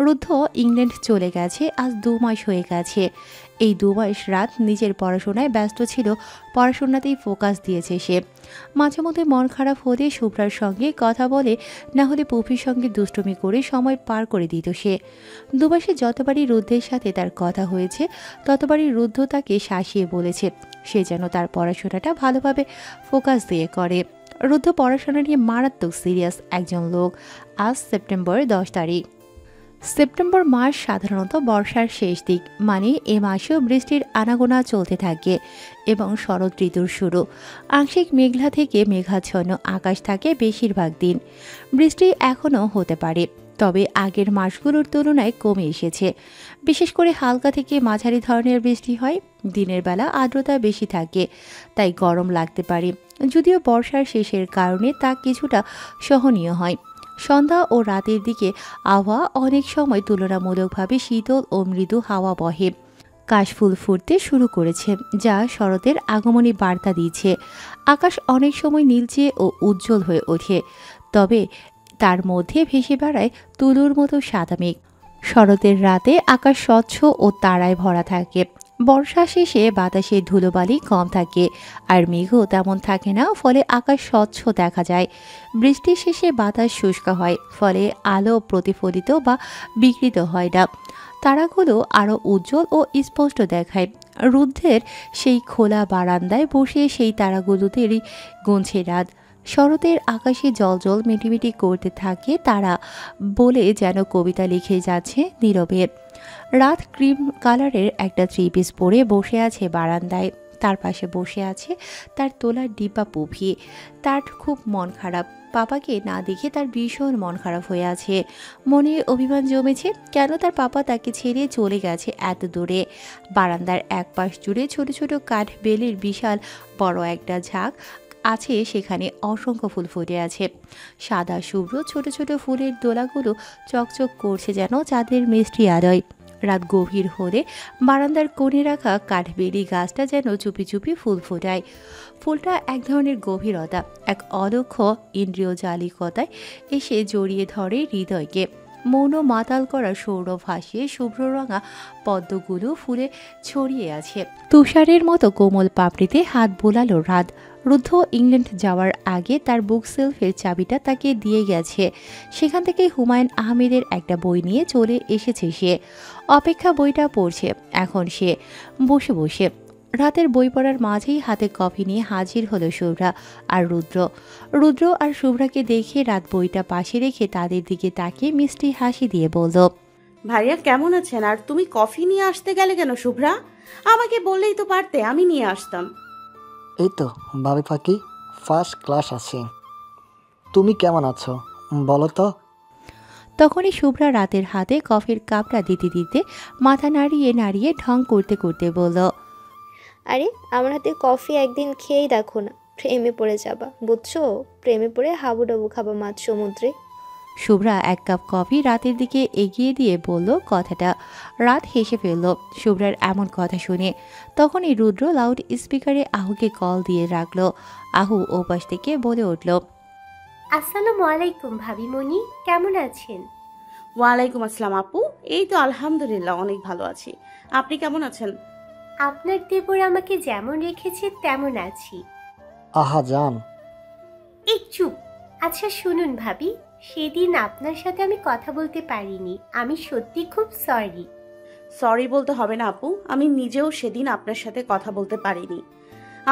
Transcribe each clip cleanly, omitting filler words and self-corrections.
রুদ্ধ ইংল্যান্ড চলে গেছে আজ 2 মাস হয়ে গেছে। এই 2 মাস রাত নিজের পড়াশোনায় ব্যস্ত ছিল, পড়াশোনাতেই ফোকাস দিয়েছে সে। মাঝে মধ্যে মন খারাপ হলে শুভ্রার সঙ্গে কথা বলে, না হলে পুফির সঙ্গে দুষ্টুমি করে সময় পার করে দিত সে। 2 মাসে যতবারই রুদ্ধের সাথে তার কথা হয়েছে ততবারই রুদ্ধ তাকে শাসিয়ে বলেছে সে যেন তার পড়াশোনাটা ভালোভাবে ফোকাস দিয়ে করে। রুদ্ধ পড়াশোনা নিয়ে মারাত্মক সিরিয়াস একজন লোক। আজ সেপ্টেম্বর 10 তারিখ। সেপ্টেম্বর মাস সাধারণত বর্ষার শেষ দিক, মানে এ মাসেও বৃষ্টির আনাগোনা চলতে থাকে এবং শরৎ ঋতুর শুরু। আংশিক মেঘলা থেকে মেঘাচ্ছন্ন আকাশ থাকে বেশিরভাগ দিন। বৃষ্টি এখনও হতে পারে, তবে আগের মাসগুলোর তুলনায় কমে এসেছে। বিশেষ করে হালকা থেকে মাঝারি ধরনের বৃষ্টি হয়। দিনের বেলা আর্দ্রতা বেশি থাকে, তাই গরম লাগতে পারে, যদিও বর্ষার শেষের কারণে তা কিছুটা সহনীয় হয়। সন্ধ্যা ও রাতের দিকে আবহাওয়া অনেক সময় তুলনামূলকভাবে শীতল ও মৃদু হাওয়া বহে। কাশফুল ফুটতে শুরু করেছে, যা শরতের আগমনী বার্তা দিচ্ছে। আকাশ অনেক সময় নীলচে ও উজ্জ্বল হয়ে ওঠে, তবে তার মধ্যে ভেসে বেড়ায় তুলোর মতো সাদা মেঘ। শরতের রাতে আকাশ স্বচ্ছ ও তারায় ভরা থাকে। বর্ষা শেষে বাতাসে ধুলোবালি কম থাকে আর মেঘও তেমন থাকে না, ফলে আকাশ স্বচ্ছ দেখা যায়। বৃষ্টির শেষে বাতাস শুষ্ক হয়, ফলে আলো প্রতিফলিত বা বিকৃত হয় না। তারাগুলো আরও উজ্জ্বল ও স্পষ্ট দেখায়। রুদ্ধের সেই খোলা বারান্দায় বসে সেই তারাগুলোতেরই গুনছে রাত। শরতের আকাশে জলজল মিটিমিটি করতে থাকে তারা, বলে যেন কবিতা লিখে যাচ্ছে নীরবে। রাত ক্রিম কালারের একটা 3 পিস পরে বসে আছে বারান্দায়। তার পাশে বসে আছে তার তোলার ডিব্বা পুফি। তার খুব মন খারাপ। পাপাকে না দেখে তার ভীষণ মন খারাপ হয়ে আছে। মনে অভিমান জমেছে, কেন তার পাপা তাকে ছেড়ে চলে গেছে এত দূরে। বারান্দার এক পাশ জুড়ে ছোট ছোট কাঠ বেলের বিশাল বড় একটা ঝাঁক আছে, সেখানে অসংখ্য ফুল ফুটে আছে। সাদা শুভ্র ছোট ছোট ফুলের দোলাগুলো চকচক করছে যেন চাঁদের মিষ্টি আলোয়। রাত গভীর হলে বারান্দার কোণে রাখা কাঠবেলি গাছটা যেন চুপি চুপি ফুল ফোটায়। ফুলটা এক ধরনের গভীরতা, এক অলক্ষ্য ইন্দ্রিয় জালিকতায় এসে জড়িয়ে ধরে হৃদয়কে। মৌন মাতাল করা সৌরভ ভাসিয়ে শুভ্র রঙা পদ্মগুলো ফুলে ছড়িয়ে আছে। তুষারের মতো কোমল পাপড়িতে হাত বোলালো রাত। রুদ্ধ ইংল্যান্ড যাওয়ার আগে তার বুক সেলফের চাবিটা তাকে দিয়ে গেছে। সেখান থেকে হুমায়ুন আহমেদের একটা বই নিয়ে চলে এসেছে সে। অপেক্ষা বইটা পড়ছে এখন সে বসে বসে। রাতের বই পড়ার মাঝেই হাতে কফি নিয়ে হাজির হলো শুভ্রা আর রুদ্র। রুদ্র আর শুভ্রাকে দেখে রাত বইটা পাশে রেখে তাদের দিকে তাকিয়ে মিষ্টি হাসি দিয়ে বলল, ভাইয়া কেমন আছেন? আর তুমি কফি নিয়ে আসতে গেলে কেন শুভ্রা? আমাকে বললেই তো পারতে, আমি নিয়ে আসতাম। এই তো ভাবি ফাঁকি, ফার্স্ট ক্লাস আছি। তুমি কেমন আছো বলো তো? তখনই শুভ্রা রাতের হাতে কফির কাপটা দিতে দিতে মাথা নাড়িয়ে নাড়িয়ে ঢং করতে করতে বলল, আরে আমার হাতে কফি একদিন খেয়েই দেখো না, প্রেমে পড়ে যাবা, বুঝছো? প্রেমে পড়ে হাবুডাবু খাবা মাছ সমুদ্রে। শুভ্রা এক কাপ কফি রাতের দিকে এগিয়ে দিয়ে বলল কথাটা। রাত হেসে ফেলল শুভ্রার এমন কথা শুনে। তখনই রুদ্র লাউড স্পিকারে আহুকে কল দিয়ে রাখলো। আহু ওপাশ থেকে বলে উঠল, আসসালামু আলাইকুম ভাবিমণি, কেমন আছেন? ওয়ালাইকুম আসসালাম আপু, এই তো আলহামদুলিল্লাহ অনেক ভালো আছি। আপনি কেমন আছেন? আপনার দেবর আমাকে যেমন রেখেছে তেমন আছি। আহা জান। এই চুপ। আচ্ছা শুনুন ভাবি, সেদিন আপনার সাথে আমি কথা বলতে পারিনি, আমি সত্যি খুব সরি। সরি বলতে হবে না আপু, আমি নিজেও সেদিন আপনার সাথে কথা বলতে পারিনি।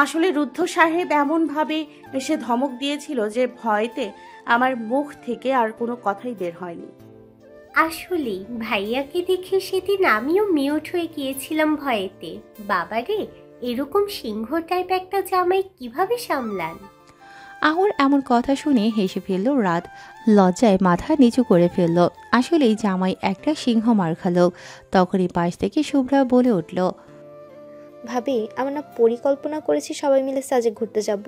আসলে রুদ্ধ সাহেব এমনভাবে এসে ধমক দিয়েছিল যে ভয়তে আমার মুখ থেকে আর কোনো কথাই বের হয়নি। আসলেই ভাইয়াকে দেখে সেদিন আমিও মিউট হয়ে গিয়েছিলাম ভয়েতে। বাবারে, এরকম সিংহ টাইপ একটা জামাই কিভাবে সামলান? আহুর এমন কথা শুনে হেসে ফেলল রাত। লজ্জায় মাথা নিচু করে ফেলল। আসলেই জামাই একটা সিংহ মার খালো। তখনই পাশ থেকে শুভ্রা বলে উঠল, ভাবি আমরা না পরিকল্পনা করেছি সবাই মিলে সাজে ঘুরতে যাব।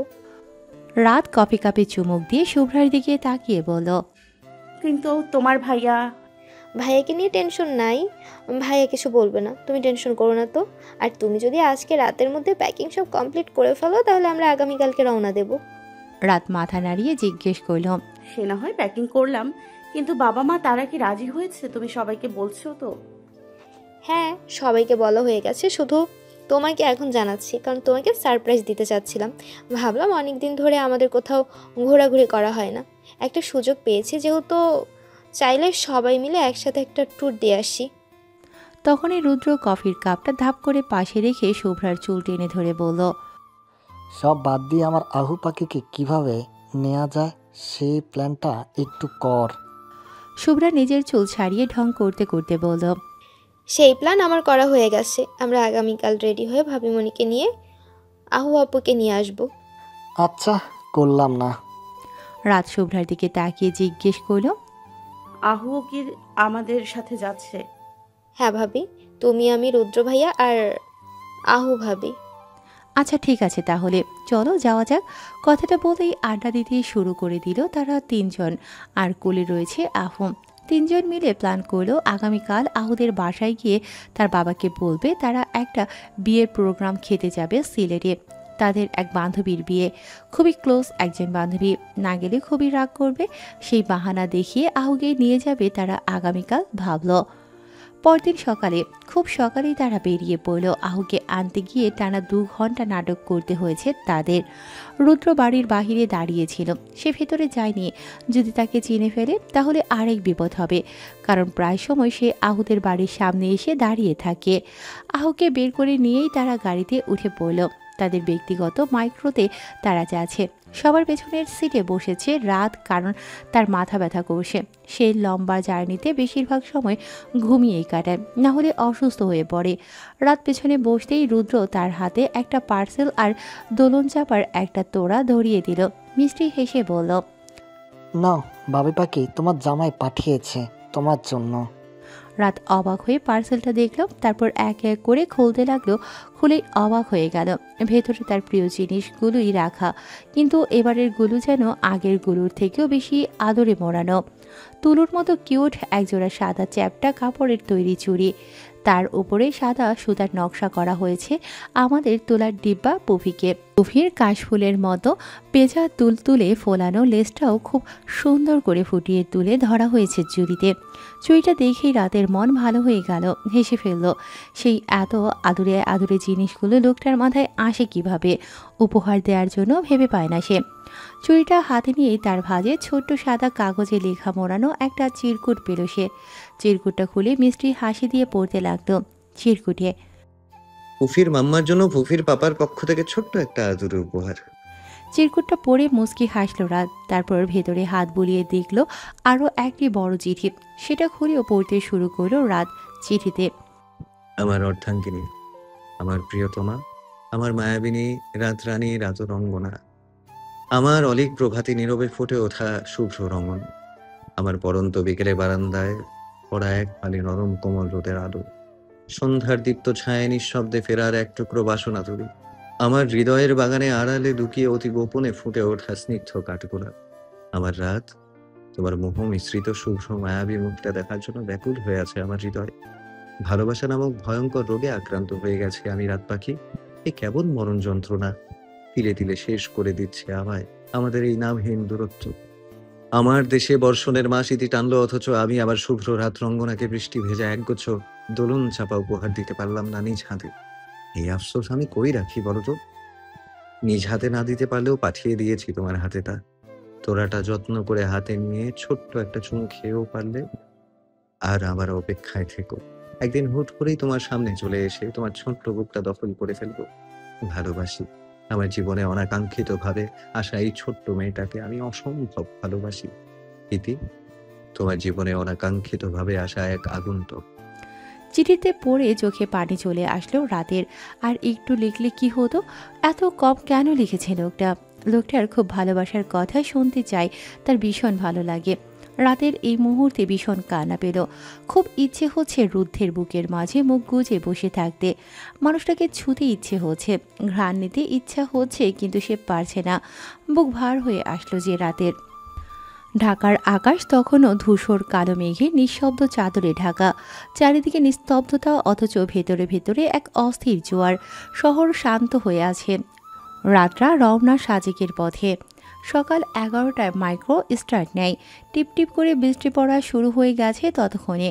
রাত কফি কাপে চুমুক দিয়ে শুভ্রার দিকে তাকিয়ে বলল, কিন্তু তোমার ভাইয়া। ভাইয়াকে নিয়ে টেনশন নাই, ভাইয়া কিছু বলবে না, তুমি টেনশন করো না তো। আর তুমি যদি আজকে রাতের মধ্যে প্যাকিং সব কমপ্লিট করে ফেলো তাহলে আমরা আগামীকালকে রওনা দেব। রাত মাথা নাড়িয়ে জিজ্ঞেস করল, সে না হয় প্যাকিং করলাম, কিন্তু বাবা মা তারা কি রাজি হয়েছে? তুমি সবাইকে বলছো তো? হ্যাঁ, সবাইকে বলা হয়ে গেছে, শুধু তোমাকে এখন জানাচ্ছি কারণ তোমাকে সারপ্রাইজ দিতে চাচ্ছিলাম। ভাবলাম অনেক দিন ধরে আমাদের কোথাও ঘোরাঘুরি করা হয় না, একটা সুযোগ পেয়েছি যেহেতু, চাইলে সবাই মিলে একসাথে একটা ট্যুর দিয়ে আসি। তখনই রুদ্র কফির কাপটা ধাপ করে পাশে রেখে শুভ্রার চুল টেনে ধরে বলল, সব বাদ দিয়ে আমার আহু পাখিকে কিভাবে নেওয়া যায় সেই প্ল্যানটা একটু কর। শুভ্রা নিজের চুল ছাড়িয়ে ঢং করতে করতে বলল, সেই প্ল্যান আমার করা হয়ে গেছে। আমরা আগামীকাল রেডি হয়ে ভাবিমণিকে নিয়ে আহু আপুকে নিয়ে আসবো। আচ্ছা, করলাম না। রাত শুভ্রার দিকে তাকিয়ে জিজ্ঞেস করল, আহুও কি আমাদের সাথে যাচ্ছে? হ্যাঁ ভাবি, তুমি, আমি, রুদ্র ভাইয়া আর আহু ভাবি। আচ্ছা ঠিক আছে, তাহলে চলো যাওয়া যাক। কথাটা বলেই আড্ডা দিতে শুরু করে দিল তারা তিনজন, আর কোলে রয়েছে আহু। তিনজন মিলে প্ল্যান করলো আগামীকাল আহুদের বাসায় গিয়ে তার বাবাকে বলবে তারা একটা বিয়ের প্রোগ্রাম খেতে যাবে সিলেটে। তাদের এক বান্ধবীর বিয়ে, খুবই ক্লোজ একজন বান্ধবী, না গেলে খুবই রাগ করবে। সেই বাহানা দেখিয়ে আহুকে নিয়ে যাবে তারা আগামীকাল ভাবলো। পরদিন সকালে, খুব সকালেই তারা বেরিয়ে পড়ল। আহুকে আনতে গিয়ে টানা 2 ঘন্টা নাটক করতে হয়েছে তাদের। রুদ্র বাড়ির বাহিরে দাঁড়িয়েছিল, সে ভেতরে যায়নি। যদি তাকে চিনে ফেলে তাহলে আরেক বিপদ হবে, কারণ প্রায় সময় সে আহুদের বাড়ির সামনে এসে দাঁড়িয়ে থাকে। আহুকে বের করে নিয়েই তারা গাড়িতে উঠে পড়ল। তাদের ব্যক্তিগত মাইক্রোতে তারা যাচ্ছে। সবার পেছনের সিটে বসেছে রাত, কারণ তার মাথা ব্যথা করছে। সে লম্বা জার্নিতে বেশিরভাগ সময় ঘুমিয়েই কাটায়, না হলে অসুস্থ হয়ে পড়ে। রাত পেছনে বসতেই রুদ্র তার হাতে একটা পার্সেল আর দোলন চাপার একটা তোড়া ধরিয়ে দিল। মিষ্টি হেসে বলল, নাও বাবি পাখি, তোমার জামাই পাঠিয়েছে তোমার জন্য। রাত অবাক হয়ে পার্সেলটা দেখল, তারপর এক এক করে খুলতে লাগলো। খুলেই অবাক হয়ে গেল, ভেতরে তার প্রিয় জিনিসগুলোই রাখা, কিন্তু এবারের গুলো যেন আগের গুলোর থেকেও বেশি আদরে মোড়ানো। তুলোর মতো কিউট একজোড়া সাদা চ্যাপ্টা কাপড়ের তৈরি চুড়ি, তার উপরে সাদা সুতার নকশা করা হয়েছে আমাদের তোলার ডিব্বা পুফিকে। পুফির কাশফুলের মতো পেঁচা তুলতুলে ফোলানো লেজটাও খুব সুন্দর করে ফুটিয়ে তুলে ধরা হয়েছে চুড়িতে। চুড়িটা দেখেই রাতের মন ভালো হয়ে গেল, হেসে ফেলল। সেই এত আদুরে আদুরে জিনিসগুলো লোকটার মাথায় আসে কিভাবে, উপহার দেওয়ার জন্য ভেবে পায় না সে। চুড়িটা হাতে নিয়েই তার ভাঁজে ছোট্ট সাদা কাগজে লেখা মোড়ানো একটা চিরকুট পেল সে। চিরকুটটা খুলে মিষ্টি হাসি দিয়ে পড়তে লাগলো। চিরকুটে, ফুফির মাম্মার জন্য ফুফির পাপার পক্ষ থেকে ছোট্ট একটা আদুরে উপহার। চিরকুটটা পড়ে মুচকি হাসলো রাত। তারপর ভেতরে হাত বুলিয়ে দেখলো আরও একটি বড় চিঠি। সেটা খুলেও পড়তে শুরু করলো রাত। চিঠিতে, আমার অর্ধাঙ্গিনী, আমার প্রিয়তমা, আমার মায়াবিনী রাতরানী রাতরঙ্গনা, আমার অলিক প্রভাতী নীরবে ফুটে ওঠা শুভ্র রমণ, আমার পরন্ত বিকেলে বারান্দায় পড়া এক ফালি নরম কোমল রোদের আলো, সন্ধ্যার দীপ্ত ছায়া নিঃশব্দে ফেরার এক টুকরো বাসনা তুলি, আমার হৃদয়ের বাগানে আড়ালে লুকিয়ে অতি গোপনে ফুটে ওঠা স্নিগ্ধ কাঠগোলাপ। আমার রাত, তোমার মোহ মিশ্রিত শুভ্র মায়াবী মুখটা দেখার জন্য ব্যাকুল হয়ে আছে আমার হৃদয়। ভালোবাসা নামক ভয়ঙ্কর রোগে আক্রান্ত হয়ে গেছে আমি রাত পাখি। এ কেবল মরণ যন্ত্রণা, তিলে তিলে শেষ করে দিচ্ছে আমায় আমাদের এই নামহীন দূরত্ব। আমার দেশে বর্ষণের মাস ইতি টানলো, অথচ আমি আবার শুভ্র রাত রঙ্গনাকে বৃষ্টি ভেজা একগুচ্ছ দোলন চাপা উপহার দিতে পারলাম না নিজ হাতে। এই আফসোস আমি কই রাখি বলতো? নিজ হাতে না দিতে পারলেও পাঠিয়ে দিয়েছি তোমার হাতে তা। তোরাটা যত্ন করে হাতে নিয়ে ছোট্ট একটা চুমু খেয়েও পারলে আর আমার অপেক্ষায় থেকো। একদিন হুট করেই তোমার সামনে চলে এসে তোমার ছোট্ট বুকটা দখল করে ফেলবো। ভালোবাসি, আমার জীবনে অনাকাঙ্ক্ষিত ভাবে আসা এই ছোট্ট মেয়েটাকে আমি অসম্ভব ভালোবাসি। ইতি, তোমার জীবনে অনাকাঙ্ক্ষিত ভাবে আসা এক আগন্তুক। চিঠিতে পড়ে চোখে পানি চলে আসলো রাতের। আর একটু লিখলে কি হতো, এত কম কেন লিখেছে লোকটা? লোকটার খুব ভালোবাসার কথা শুনতে চাই, তার ভীষণ ভালো লাগে। রাতের এই মুহূর্তে ভীষণ কান্না পেল। খুব ইচ্ছে হচ্ছে রুদ্ধের বুকের মাঝে মুখ গুজে বসে থাকতে। মানুষটাকে ছুতে ইচ্ছে হচ্ছে, ঘ্রাণ নিতে ইচ্ছা হচ্ছে, কিন্তু সে পারছে না। বুক ভার হয়ে আসলো যে রাতের। ঢাকার আকাশ তখনও ধূসর কালো মেঘে নিঃশব্দ চাদরে ঢাকা। চারিদিকে নিস্তব্ধতা, অথচ ভেতরে ভেতরে এক অস্থির জোয়ার। শহর শান্ত হয়ে আছে। রাতরা রওনা সাজেকের পথে। সকাল 11টায় মাইক্রো স্টার্ট নেয়। টিপটিপ করে বৃষ্টি পড়া শুরু হয়ে গেছে ততক্ষণে।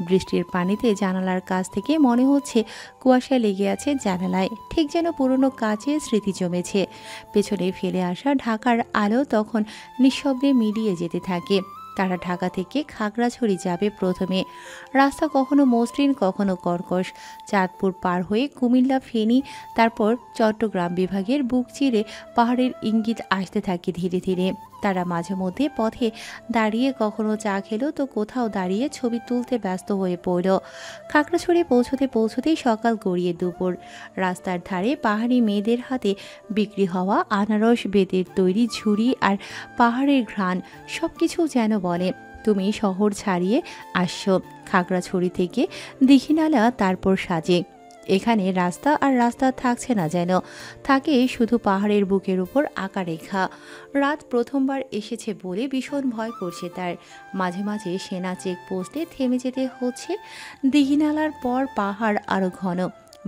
বৃষ্টির পানিতে জানালার কাছ থেকে মনে হচ্ছে কুয়াশা লেগে আছে জানালায়, ঠিক যেন পুরনো কাচের স্মৃতি জমেছে। পেছনে ফেলে আসা ঢাকার আলো তখন নিঃশব্দে মিলিয়ে যেতে থাকে। তারা ঢাকা থেকে খাগড়াছড়ি যাবে প্রথমে। রাস্তা কখনো মসৃণ কখনো কর্কশ। চাঁদপুর পার হয়ে কুমিল্লা, ফেনী, তারপর চট্টগ্রাম বিভাগের বুক চিরে পাহাড়ের ইঙ্গিত আসতে থাকে ধীরে ধীরে। তারা মাঝে মধ্যে পথে দাঁড়িয়ে কখনো চা খেলো তো কোথাও দাঁড়িয়ে ছবি তুলতে ব্যস্ত হয়ে পড়ল। খাগড়াছড়ি পৌঁছতেই সকাল গড়িয়ে দুপুর। রাস্তার ধারে পাহাড়ি মেয়েদের হাতে বিক্রি হওয়া আনারস, বেতের তৈরি ঝুড়ি আর পাহাড়ের ঘ্রাণ সব কিছু যেন বলে তুমি শহর ছাড়িয়ে আসছো। খাগড়াছড়ি থেকে দীঘিনালা, তারপর সাজেক। এখানে রাস্তা আর রাস্তা থাকছে না, যেন থাকে শুধু পাহাড়ের বুকের উপর আঁকা রেখা। রাত প্রথমবার এসেছে বলে ভীষণ ভয় করছে তার। মাঝে মাঝে সেনা চেকপোস্টে থেমে যেতে হচ্ছে। দীঘিনালার পর পাহাড় আরও ঘন,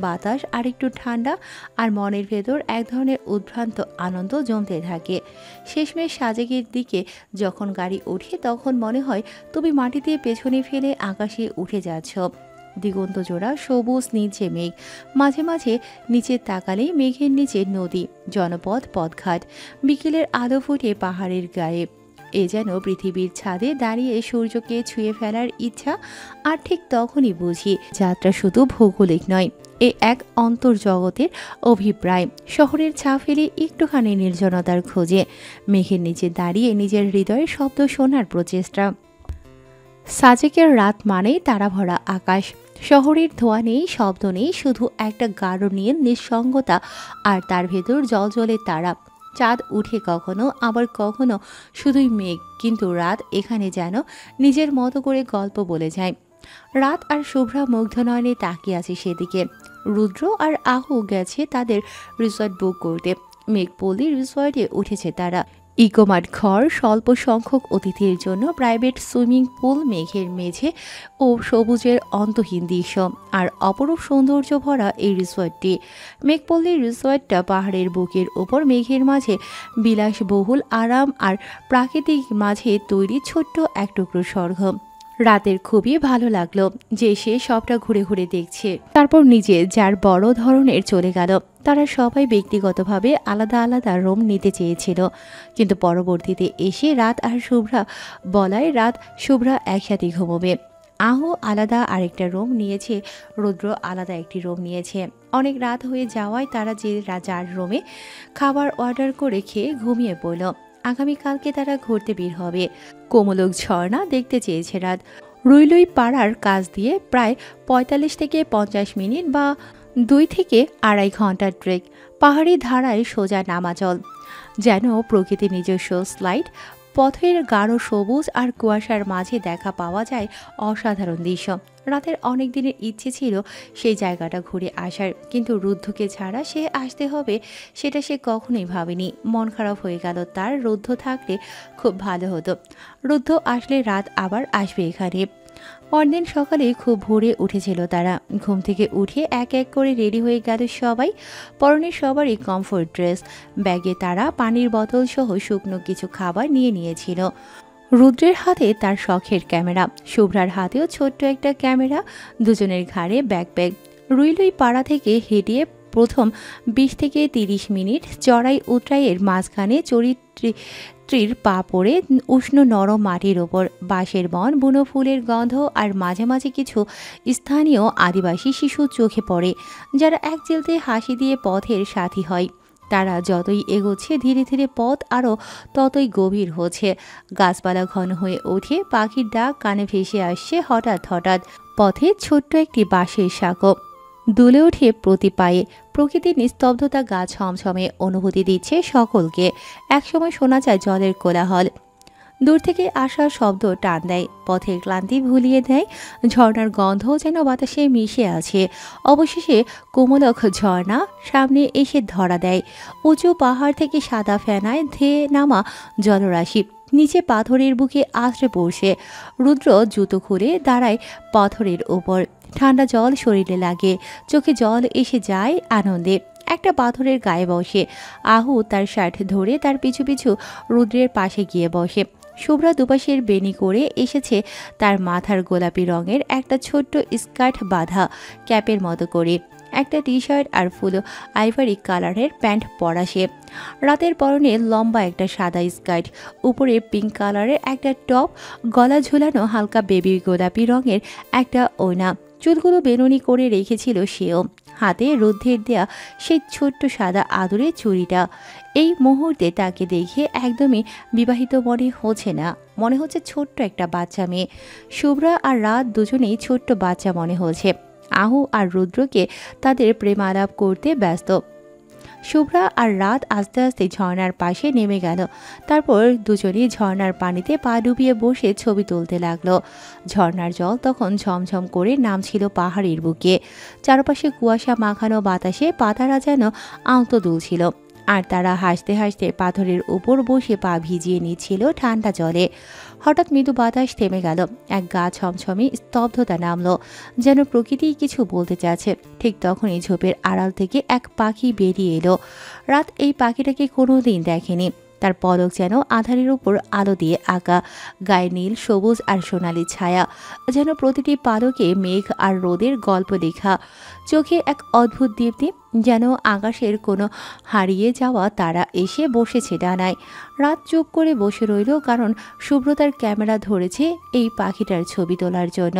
বাতাস আরেকটু ঠান্ডা, আর মনের ভেতর এক ধরনের উদ্ভ্রান্ত আনন্দ জমতে থাকে। শেষমেশ সাজেকের দিকে যখন গাড়ি ওঠে তখন মনে হয় তুমি মাটিতে পেছনে ফেলে আকাশে উঠে যাচ্ছ। দিগন্ত জোড়া সবুজ, নিচে মেঘ, মাঝে মাঝে নিচে তাকালেই মেঘের নিচে নদী, জনপদ, পথঘাট। বিকেলের আলো ফুটে পাহাড়ের গায়ে। এ যেন পৃথিবীর ছাদে দাঁড়িয়ে সূর্যকে ছুঁয়ে ফেলার ইচ্ছা। আর ঠিক তখনই বুঝি যাত্রা শুধু ভৌগোলিক নয়, এ এক অন্তর্জগতের অভিপ্রায়। শহরের ছা ফেলে একটুখানি নির্জনতার খোঁজে, মেঘের নিচে দাঁড়িয়ে নিজের হৃদয়ের শব্দ শোনার প্রচেষ্টা। সাজেকের রাত মানেই তারা ভরা আকাশ। শহরের ধোঁয়া নেই, শব্দ নেই, শুধু একটা গাঢ় নীল নিঃসঙ্গতা, আর তার ভেতর জলজলে তারা। চাঁদ উঠে কখনো, আবার কখনো শুধুই মেঘ, কিন্তু রাত এখানে যেন নিজের মতো করে গল্প বলে যায়। রাত আর শুভ্রা মুগ্ধ নয়নে তাকিয়ে আছে সেদিকে। রুদ্র আর আহু গেছে তাদের রিসর্ট বুক করতে। মেঘপল্লী রিসর্টে উঠেছে তারা। ইকোমার্ট ঘর, স্বল্প সংখ্যক অতিথির জন্য প্রাইভেট সুইমিং পুল, মেঘের মেঝে ও সবুজের অন্তহীন দৃশ্য, আর অপরূপ সৌন্দর্য ভরা এই রিসর্টটি। মেঘপল্লী রিসর্টটা পাহাড়ের বুকের ওপর, মেঘের মাঝে বিলাসবহুল আরাম আর প্রাকৃতিক মাঝে তৈরি ছোট্ট এক টুকরো স্বর্গ। রাতের খুবই ভালো লাগলো যে সে সবটা ঘুরে ঘুরে দেখছে। তারপর নিজে যার বড় ধরনের চলে গেল। তারা সবাই ব্যক্তিগতভাবে আলাদা আলাদা রুম নিতে চেয়েছিল, কিন্তু পরবর্তীতে এসে রাত আর শুভ্রা বলায় রাত শুভ্রা একসাথে ঘুমোবে। আহু আলাদা আরেকটা রুম নিয়েছে, রুদ্র আলাদা একটি রুম নিয়েছে। অনেক রাত হয়ে যাওয়ায় তারা যার রুমে খাবার অর্ডার করে খেয়ে ঘুমিয়ে পড়ল। আগামীকালকে তারা ঘুরতে বের হবে। কোমলক ঝর্ণা দেখতে চেয়েছে রাত। রুইলুই পাড়ার কাছ দিয়ে প্রায় 45 থেকে 50 মিনিট বা 2 থেকে 2.5 ঘন্টার ট্রেক। পাহাড়ি ধারায় সোজা নামা জল, যেন প্রকৃতির নিজস্ব স্লাইড। পথের গাঢ় সবুজ আর কুয়াশার মাঝে দেখা পাওয়া যায় অসাধারণ দৃশ্য। রাতের অনেক দিনের ইচ্ছে ছিল সেই জায়গাটা ঘুরে আসার, কিন্তু রুদ্ধকে ছাড়া সে আসতে হবে সেটা সে কখনোই ভাবেনি। মন খারাপ হয়ে গেল তার। রুদ্ধ থাকলে খুব ভালো হতো। রুদ্ধ আসলে রাত আবার আসবে এখানে। পরদিন সকালে খুব ভোরে উঠেছিল তারা। ঘুম থেকে উঠে এক এক করে রেডি হয়ে গেল সবাই। পরনে সবারই কমফোর্ট ড্রেস। ব্যাগে তারা পানির বোতল সহ শুকনো কিছু খাবার নিয়েছিল। রুদ্রের হাতে তার শখের ক্যামেরা, শুভ্রার হাতেও ছোট্ট একটা ক্যামেরা, দুজনের ঘাড়ে ব্যাকপ্যাক। রুইলুই পাড়া থেকে হেঁটে প্রথম 20 থেকে 30 মিনিট চড়াই উতরাইয়ের মাঝখানে চরিত্রীর পা পড়ে উষ্ণ নরম মাটির ওপর। বাঁশের বন, বুনো ফুলের গন্ধ, আর মাঝে মাঝে কিছু স্থানীয় আদিবাসী শিশু চোখে পড়ে, যারা এক চিলতে হাসি দিয়ে পথের সাথী হয়। তারা যতই এগোচ্ছে ধীরে ধীরে পথ আরও ততই গভীর হচ্ছে। গাছপালা ঘন হয়ে ওঠে, পাখির ডাক কানে ভেসে আসছে হঠাৎ হঠাৎ। পথে ছোট্ট একটি বাঁশের শাঁখো দুলে ওঠে প্রতি পায়ে। প্রকৃতির নিস্তব্ধতা গা ছমছমে অনুভূতি দিচ্ছে সকলকে। একসময় শোনা যায় জলের কোলাহল, দূর থেকে আসা শব্দ টান দেয়, পথের ক্লান্তি ভুলিয়ে দেয়। ঝর্ণার গন্ধ যেন বাতাসে মিশে আছে। অবশেষে কোমলক ঝর্ণা সামনে এসে ধরা দেয়। উঁচু পাহাড় থেকে সাদা ফেনায় ধেয়ে নামা জলরাশি নিচে পাথরের বুকে আছড়ে পড়ছে। রুদ্র জুতো খুলে দাঁড়ায় পাথরের ওপর। ঠান্ডা জল শরীরে লাগে, চোখে জল এসে যায় আনন্দে। একটা পাথরের গায়ে বসে। আহু তার শার্ট ধরে তার পিছু পিছু রুদ্রের পাশে গিয়ে বসে। শুভ্রা দুপাশের বেনি করে এসেছে, তার মাথার গোলাপি রঙের একটা ছোট্ট স্কার্ট বাঁধা ক্যাপের মতো করে, একটা টি শার্ট আর ফুল আইভারি কালারের প্যান্ট পরা সে। রাতের পরনে লম্বা একটা সাদা স্কার্ট, উপরে পিঙ্ক কালারের একটা টপ, গলা ঝুলানো হালকা বেবি গোলাপি রঙের একটা ওড়না, চুলগুলো বেনুনি করে রেখেছিল সেও। হাতে রুদ্ধের দেয়া সেই ছোট্ট সাদা আদরের চুড়িটা। এই মুহূর্তে তাকে দেখে একদমই বিবাহিত মনে হচ্ছে না, মনে হচ্ছে ছোট্ট একটা বাচ্চা মেয়ে। শুভ্রা আর রাত দুজনেই ছোট্ট বাচ্চা মনে হচ্ছে। আহু আর রুদ্রকে তাদের প্রেমালাপ করতে ব্যস্ত। শুভ্রা আর রাত আস্তে আস্তে ঝর্ণার পাশে নেমে গেল। তারপর দুজনেই ঝর্ণার পানিতে পা ডুবিয়ে বসে ছবি তুলতে লাগলো। ঝর্ণার জল তখন ঝমঝম করে নামছিল পাহাড়ের বুকে। চারপাশে কুয়াশা মাখানো বাতাসে পাতারা যেন আলতো দুলছিল, আর তারা হাসতে হাসতে পাথরের উপর বসে পা ভিজিয়ে নিচ্ছিল ঠান্ডা জলে। হঠাৎ মৃদু বাতাস থেমে গেল, এক গা ছমছমে স্তব্ধতা নামলো, যেন প্রকৃতিই কিছু বলতে চাচ্ছে। ঠিক তখনই ঝোপের আড়াল থেকে এক পাখি বেরিয়ে এলো। রাত এই পাখিটাকে কোনোদিন দেখেনি। তার পলক যেন আধারের উপর আলো দিয়ে আঁকা, গায়ে নীল, সবুজ আর সোনালি ছায়া, যেন প্রতিটি পালকে মেঘ আর রোদের গল্প লেখা। চোখে এক অদ্ভুত দীপ্তি, যেন আকাশের কোনো হারিয়ে যাওয়া তারা এসে বসেছে ডানায়। রাত চুপ করে বসে রইল, কারণ শুভ্রতার ক্যামেরা ধরেছে এই পাখিটার ছবি তোলার জন্য।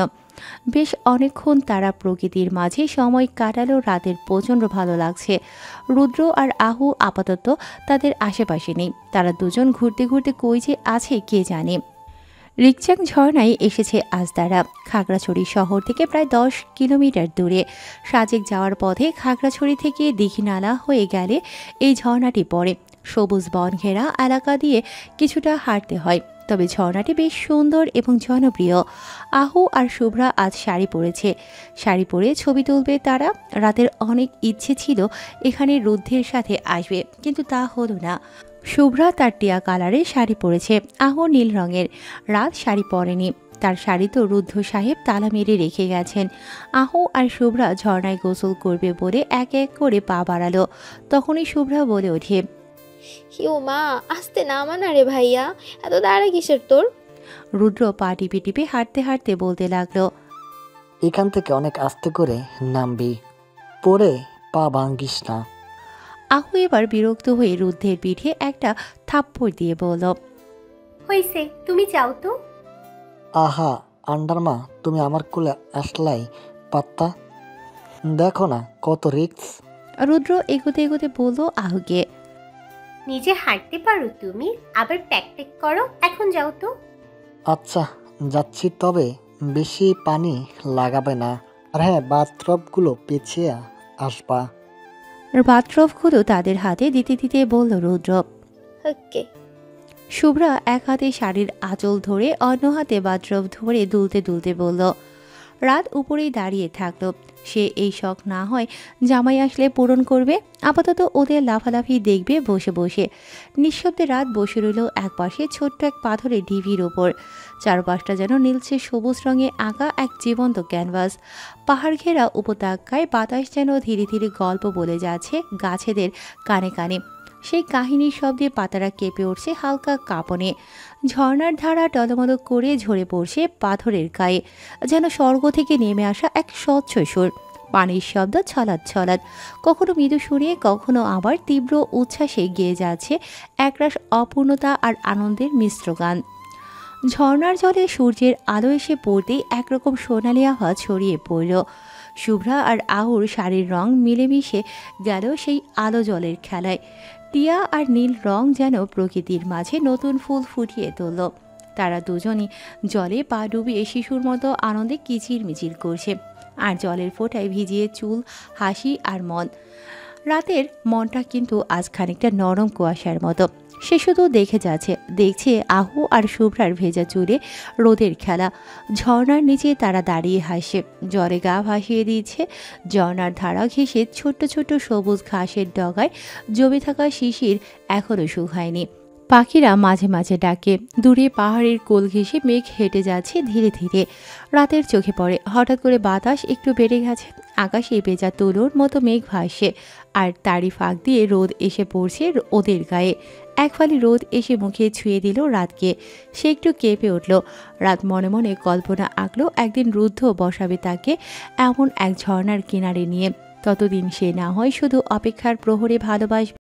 বেশ অনেকক্ষণ তারা প্রকৃতির মাঝে সময় কাটালো। রাতের প্রচণ্ড ভালো লাগছে। রুদ্র আর আহু আপাতত তাদের আশেপাশে নেই। তারা দুজন ঘুরতে ঘুরতে কই যে আছে কে জানে। রিকচাং ঝর্ণায় এসেছে আজ তারা। খাগড়াছড়ি শহর থেকে প্রায় 10 কিলোমিটার দূরে। সাজেক যাওয়ার পথে খাগড়াছড়ি থেকে দীঘিনালা হয়ে গেলে এই ঝর্ণাটি পড়ে। সবুজ বন ঘেরা এলাকা দিয়ে কিছুটা হাঁটতে হয়, তবে ঝর্ণাটি বেশ সুন্দর এবং জনপ্রিয়। আহু আর শুভ্রা আজ শাড়ি পরেছে। শাড়ি পরে ছবি তুলবে তারা। রাতের অনেক ইচ্ছে ছিল এখানে রুদ্ধের সাথে আসবে, কিন্তু তা হলো না। শুভ্রা তার টিয়া কালারের শাড়ি পরেছে, আহু নীল রঙের। রাত শাড়ি পরেনি, তার শাড়ি তো রুদ্ধ সাহেব তালা মেরে রেখে গেছেন। আহু আর শুভ্রা ঝর্ণায় গোসল করবে বলে এক এক করে পা বাড়ালো। তখনই শুভ্রা বলে ওঠে, হিউ মা, আস্তে নামা না রে ভাইয়া, এত দাঁড়া কিসের তোর? রুদ্র পা টিপে টিপে হাঁটতে হাঁটতে বলতে লাগলো, এখান থেকে অনেক আস্তে করে নামবি, পরে পা ভাঙ্গিস না। আহু এবার বিরক্ত হয়ে রুদ্ধের পিঠে একটা থাপ্পড় দিয়ে বলল, হয়েছে, তুমি যাও তো। আহা আন্ডারমা, তুমি আমার কোলে আসলাই পাত্তা, দেখো না কত রিক্স। রুদ্র এগোতে এগোতে বলল আহুকে, নিজে হাঁটতে পারো তুমি, আবার ট্যাক ট্যাক করো, এখন যাও তো। আচ্ছা যাচ্ছি, তবে বেশি পানি লাগাবে না, আর হ্যাঁ বাথটবগুলো পেছিয়ে আসবা। বাথরবগুলো তাদের হাতে দিতে দিতে বলল রুদ্র। ওকে। শুভ্রা এক হাতে শাড়ির আঁচল ধরে অন্য হাতে বাথরব ধরে দুলতে দুলতে বলল। রাত উপরেই দাঁড়িয়ে থাকলো। সে এই শখ না হয় জামাই আসলে পূরণ করবে। আপাতত ওদের লাফালাফি দেখবে বসে বসে। নিঃশব্দে রাত বসে রইল এক পাশে ছোট্ট এক পাথরের ঢিবির ওপর। চারপাশটা যেন নীলচে সবুজ রঙে আঁকা এক জীবন্ত ক্যানভাস। পাহাড় ঘেরা উপত্যকায় বাতাস যেন ধীরে ধীরে গল্প বলে যাচ্ছে গাছেদের কানে কানে। সেই কাহিনীর শব্দে পাতারা কেঁপে উঠছে হালকা কাঁপনে। ঝর্ণার ধারা টলমল করে ঝরে পড়ছে পাথরের গায়ে, যেন স্বর্গ থেকে নেমে আসা এক স্বচ্ছ সুর। পানির শব্দ ছলাৎ ছলাৎ, কখনো মৃদু সুরে, কখনো আবার তীব্র উচ্ছ্বাসে গেয়ে যাচ্ছে একরাশ অপূর্ণতা আর আনন্দের মিশ্র গান। ঝর্ণার জলে সূর্যের আলো এসে পড়তেই একরকম সোনালি আভা ছড়িয়ে পড়ল। শুভ্রা আর আহুর শাড়ির রং মিলেমিশে গেল সেই আলো জলের খেলায়। টিয়া আর নীল রং যেন প্রকৃতির মাঝে নতুন ফুল ফুটিয়ে তুলল। তারা দুজনই জলে পা ডুবিয়ে শিশুর মতো আনন্দে কিচিরমিচির করছে, আর জলের ফোঁটায় ভিজিয়ে চুল, হাসি আর মন। রাতের মনটা কিন্তু আজ খানিকটা নরম কুয়াশার মতো। সে শুধু দেখে যাচ্ছে, দেখছে আহু আর শুভ্রার ভেজা চুলে রোদের খেলা। ঝর্ণার নিচে তারা দাঁড়িয়ে হাসে, জলে গা ভাসিয়ে দিচ্ছে। ঝর্ণার ধারা ঘেঁষে ছোট্ট ছোট্ট সবুজ ঘাসের ডগায় জমে থাকা শিশির এখনও শুকায়নি। পাখিরা মাঝে মাঝে ডাকে। দূরে পাহাড়ের কোল ঘেঁষে মেঘ হেঁটে যাচ্ছে ধীরে ধীরে। রাতের চোখে পড়ে হঠাৎ করে বাতাস একটু বেড়ে গেছে। আকাশে ভেজা তুলোর মতো মেঘ ভাসে, আর তারই ফাঁক দিয়ে রোদ এসে পড়ছে ওদের গায়ে। এক ফালি রোদ এসে মুখে ছুঁয়ে দিল রাতকে। সে একটু কেঁপে উঠল। রাত মনে মনে কল্পনা আঁকলো একদিন রুদ্ধ বসাবে তাকে এমন এক ঝর্ণার কিনারে নিয়ে। ততদিন সে না হয় শুধু অপেক্ষার প্রহরে ভালোবাসবে।